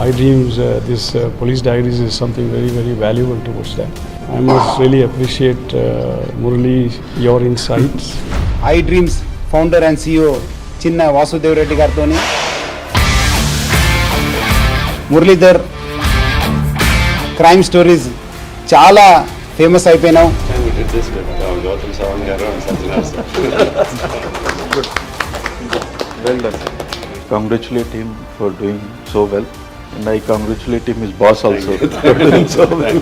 iDreams, this Police Diaries is something very, very valuable towards that. I must really appreciate Murali, your insights. iDreams founder and CEO చిన్న వాసుదేవ్ రెడ్డి గారితో Muralidhar crime stories చాలా famous అయిపోయినావు. Well done. Congratulate him for doing so well, and I congratulate him, his boss also, for doing so well.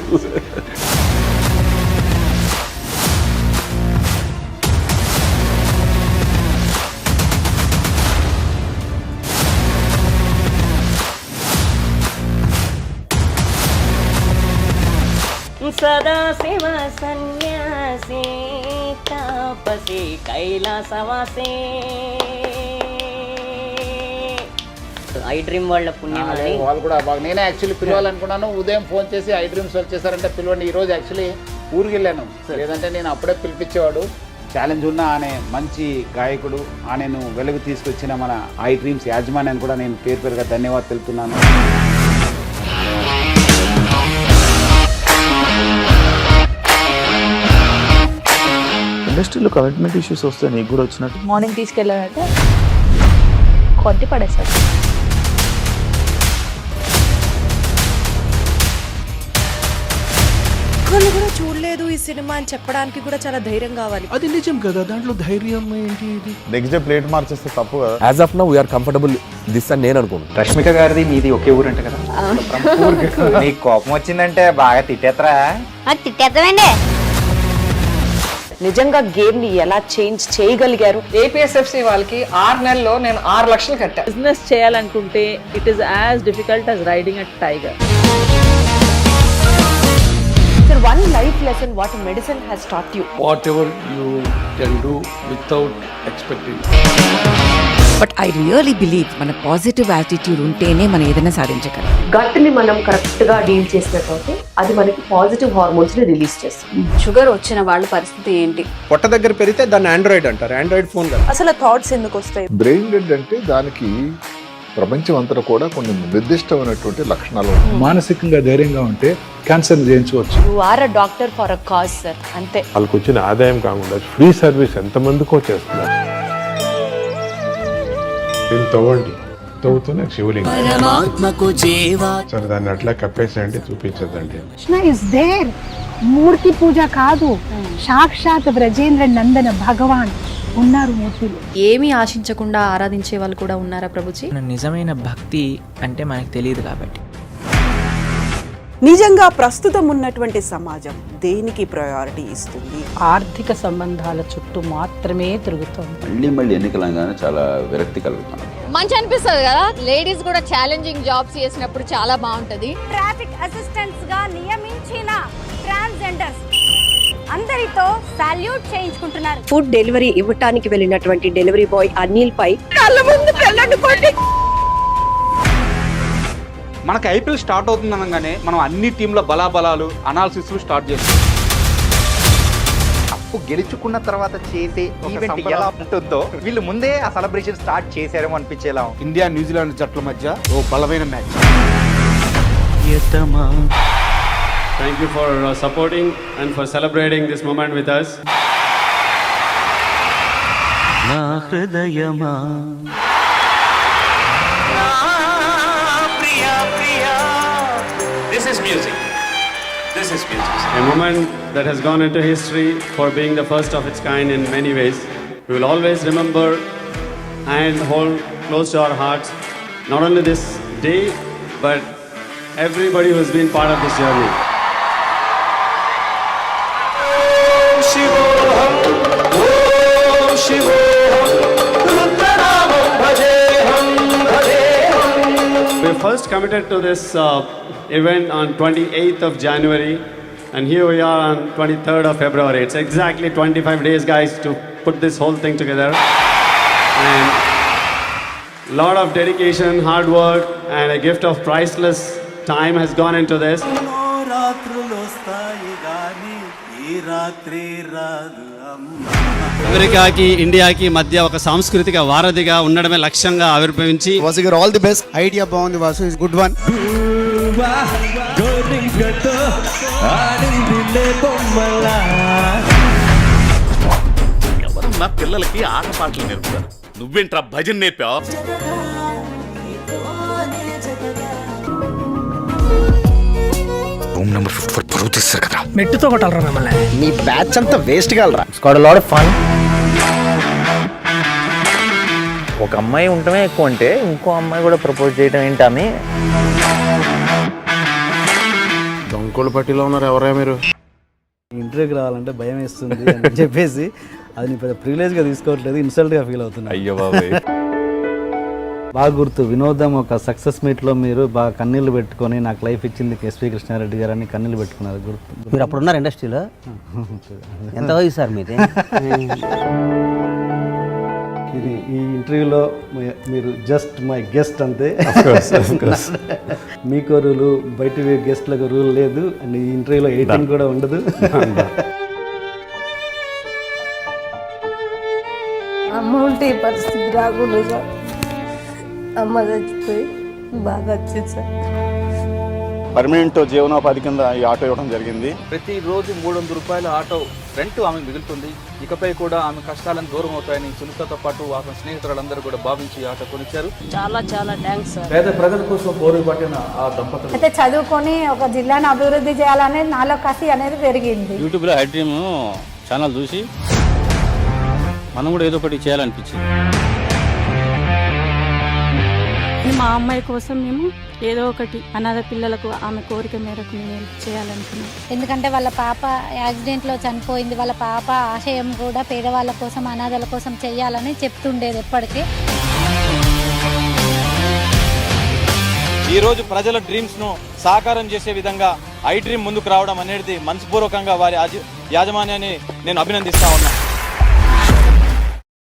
సదా శివ సన్యాసి తాపసి కైలాసవాసి iDream వాళ్ళ పుణ్యం అని వాళ్ళు కూడా బాగా నేనే యాక్చువల్లీ పిలవాలనుకున్నాను. ఉదయం ఫోన్ చేసి iDreams వాళ్ళు చేశారంటే పిలవండి, ఈరోజు యాక్చువల్లీ ఊరికి వెళ్ళాను, లేదంటే నేను అప్పుడే పిలిపించేవాడు. ఛాలెంజ్ ఉన్న అనే మంచి గాయకుడు ఆయనను వెలుగు తీసుకొచ్చిన మన iDreams యాజమాన్యాన్ని కూడా నేను పేరు పేరుగా ధన్యవాదాలు తెలుపుతున్నాను. ఇండస్ట్రీలో కమిట్మెంట్ ఇష్యూస్ వస్తే నీకు కూడా వచ్చినట్టు మార్నింగ్ తీసుకెళ్ళాలంటే కొట్టి పడేసాడు. ఒక్కళ్ళు కూడా చూడలేదు ఈ సినిమా అని చెప్పడానికి కూడా చాలా ధైర్యం కావాలి. అది నిజం కదా, దాంట్లో ధైర్యం ఏంటి? ఇది నెక్స్ట్ డే ప్లేట్ మార్చేస్తే తప్పు కదా. As of now we are comfortable this అని నేను అనుకుంటున్నాను. రష్మిక గారిది మీది ఒకే ఊరు అంట కదా. నీకు కోపం వచ్చిందంటే బాగా తిట్టేత్తరా? తిట్టేద్దామండి. నిజంగా గేమ్ ని ఎలా చేంజ్ చేయగలిగారు? ఏపీఎస్ఎఫ్సి వాళ్ళకి 6 నెలల్లో నేను 6 లక్షలు కట్టా. బిజినెస్ చేయాలనుకుంటే it is as difficult as riding a tiger. Sir, one life lesson what medicine has taught you. Whatever you can do without expecting. But I really believe మన positive attitude ఉంటేనే మనం ఏదైనా సాధించగలం. గట్ ని మనం correct గా deal చేసినట్లయితే అది మనకి పాజిటివ్ హార్మోన్స్ ని రిలీజ్ చేస్తుంది. షుగర్ వచ్చిన వాళ్ళ పరిస్థితి ఏంటి? పొట్ట దగ్గర పెరిగితే దాన్ని ఆండ్రాయిడ్ అంటారు, ఆండ్రాయిడ్ ఫోన్ కదా. అసలు థాట్స్ ఎందుకు వస్తాయి? బ్రెయిన్ డెడ్ అంటే దానికి ప్రపంచం అంతా కూడా కొన్ని నిర్దిష్టమైనటువంటి లక్షణాలు. మానసికంగా ధైర్యంగా ఉంటే క్యాన్సర్ జయించవచ్చు. You are a doctor for a cause sir, అంతే. వాళ్ళకి వచ్చిన ఆదాయం కాకుండా ఫ్రీ సర్వీస్ ఎంతమందికో చేస్తున్నారు. దీన్ని తవ్వండి, తవ్వుతూనే శివలింగం. సరే దాన్ని అట్లా కప్పేసేయండి, చూపించదండి. మూర్తి పూజ కాదు, సాక్షాత్ బ్రజేంద్ర నందన భగవాన్ ఉన్నారు మూర్తిలో. ఏమీ ఆశించకుండా ఆరాధించే వాళ్ళు కూడా ఉన్నారా ప్రభుజీ? నిజమైన భక్తి అంటే మనకు తెలియదు కాబట్టి. నిజంగా ప్రస్తుతం ఉన్నటువంటి సమాజం దేనికి ప్రయారిటీ ఇస్తుంది? ఆర్థిక సంబంధాల చుట్టూ మాత్రమే తిరుగుతుంది. మళ్ళీ ఎన్నికలంగానే చాలా విరక్తి కలుగుతాను. మంచి అనిపిస్తుంది కదా, లేడీస్ కూడా ఛాలెంజింగ్ జాబ్స్ చేసినప్పుడు చాలా బాగుంటది. ట్రాఫిక్ అసిస్టెంట్స్ గా నియమించిన ట్రాన్స్జెండర్స్ అందరితో సాల్యూట్ చేయించుకుంటున్నారు. ఫుడ్ డెలివరీ ఇవ్వటానికి వెళ్ళినటువంటి డెలివరీ బాయ్ అనిల్ పై కళ్ళ ముందు పెళ్ళంటుకోండి. మనకు ఐపీఎల్ స్టార్ట్ అవుతుంది అనగానే మనం అన్ని టీంల బలాబలాలు అనాలిసిస్ స్టార్ట్ చేస్తాం. కప్పు గెలుచుకున్న తర్వాత చేసే ఈవెంట్ ఎలా ఉంటుందో వీళ్ళు ముందే ఆ సెలబ్రేషన్ స్టార్ట్ చేశారేమో అనిపించేలా. ఇండియా న్యూజిలాండ్ జట్ల మధ్య ఓ బలమైన match. Thank you for supporting and for celebrating this moment with us. నా హృదయమా This is music. This is music. A moment that has gone into history for being the first of its kind in many ways. We will always remember and hold close to our hearts not only this day but everybody who has been part of this journey. We first committed to this event on 28th of January and here we are on 23rd of February. It's exactly 25 days guys to put this whole thing together and lot of dedication, hard work and a gift of priceless time has gone into this. అమెరికాకి ఇండియాకి మధ్య ఒక సాంస్కృతిక వారధిగా ఉండడమే లక్ష్యంగా ఆవిర్భవించి వాసు గారు ఆల్ ది బెస్ట్. ఐడియా బాగుంది వాసు, ఇస్ గుడ్ వన్. ఎవరన్నా పిల్లలకి ఆట పాటలు నేర్పుతారు, నువ్వేంట్రా భజన నేర్పావు? రూమ్ నెంబర్ 54 పరువు తీస్తారు కదా. మెట్టుతో కొట్టాలరా మిమ్మల్ని. నీ బ్యాచ్ అంతా వేస్ట్ గలరా. స్కాట్ లాట్ ఆఫ్ ఫన్. ఒక అమ్మాయి ఉండటమే ఎక్కువ అంటే ఇంకో అమ్మాయి కూడా ప్రపోజ్ చేయడం ఏంటని దొంగకోళ్ళ పట్టిలో ఉన్నారు. ఎవరా మీరు? ఇంటర్వ్యూకి రావాలంటే భయం వేస్తుంది అని చెప్పేసి అది పెద్ద ప్రివిలేజ్గా తీసుకోవట్లేదు, ఇన్సల్ట్గా ఫీల్ అవుతున్నాను. అయ్యో బాబాయ్. బాగా గుర్తు, వినోదం ఒక సక్సెస్ మీట్లో మీరు బాగా కన్నీళ్ళు పెట్టుకొని నాకు లైఫ్ ఇచ్చింది ఎస్పీ కృష్ణారెడ్డి గారు అని కన్నీళ్ళు పెట్టుకున్నారు. గుర్తు. మీరు అప్పుడు ఉన్నారు ఇండస్ట్రీలో? ఎంత వయసు సార్ మీది? ఇది ఈ ఇంటర్వ్యూలో మీరు జస్ట్ మై గెస్ట్ అంతే. మీకు రూలు, బయట గెస్ట్లకు రూల్ లేదు, అండ్ ఈ ఇంటర్వ్యూలో 18 కూడా ఉండదు. అమ్మ ఉంటే ఈ పరిస్థితి రాకూడదు సార్. అమ్మ చచ్చిపోయి బాగా వచ్చింది సార్. పర్మనెంట్ జీవనోపాధి కింద ఈ ఆటో ఇవ్వడం జరిగింది. ప్రతిరోజు 300 రూపాయల ఆటో రెంట్ ఆమె మిగులుతుంది. ఇకపై కూడా ఆమె కష్టాలను దూరం అవుతాయని సునీతతో పాటు ఆమె స్నేహితులందరూ కూడా భావించి ఆటో కొనిచ్చారు. చాలా చాలా థ్యాంక్స్ సార్. పేద ప్రజల కోసం పోరు పట్టిన ఆ దంపతులు అయితే చదువుకొని ఒక జిల్లాను అభివృద్ధి చేయాలనేది నాలో కసి అనేది పెరిగింది. యూట్యూబ్లో ఐ డ్రీమ్ ఛానల్ చూసి మనం కూడా ఏదో ఒకటి చేయాలనిపించింది. మా అమ్మాయి కోసం మేము ఏదో ఒకటి అనాథ పిల్లలకు ఆమె కోరిక మేరకు మేము చేయాలనుకున్నాం. ఎందుకంటే వాళ్ళ పాప యాక్సిడెంట్లో చనిపోయింది. వాళ్ళ పాప ఆశయం కూడా పేదవాళ్ళ కోసం, అనాథల కోసం చేయాలని చెప్తుండేది ఎప్పటికీ. ఈ రోజు ప్రజల డ్రీమ్స్ ను సాకారం చేసే విధంగా ఐ డ్రీమ్ ముందుకు రావడం అనేది మనస్పూర్వకంగా వారి యాజమాన్యాన్ని నేను అభినందిస్తా ఉన్నా.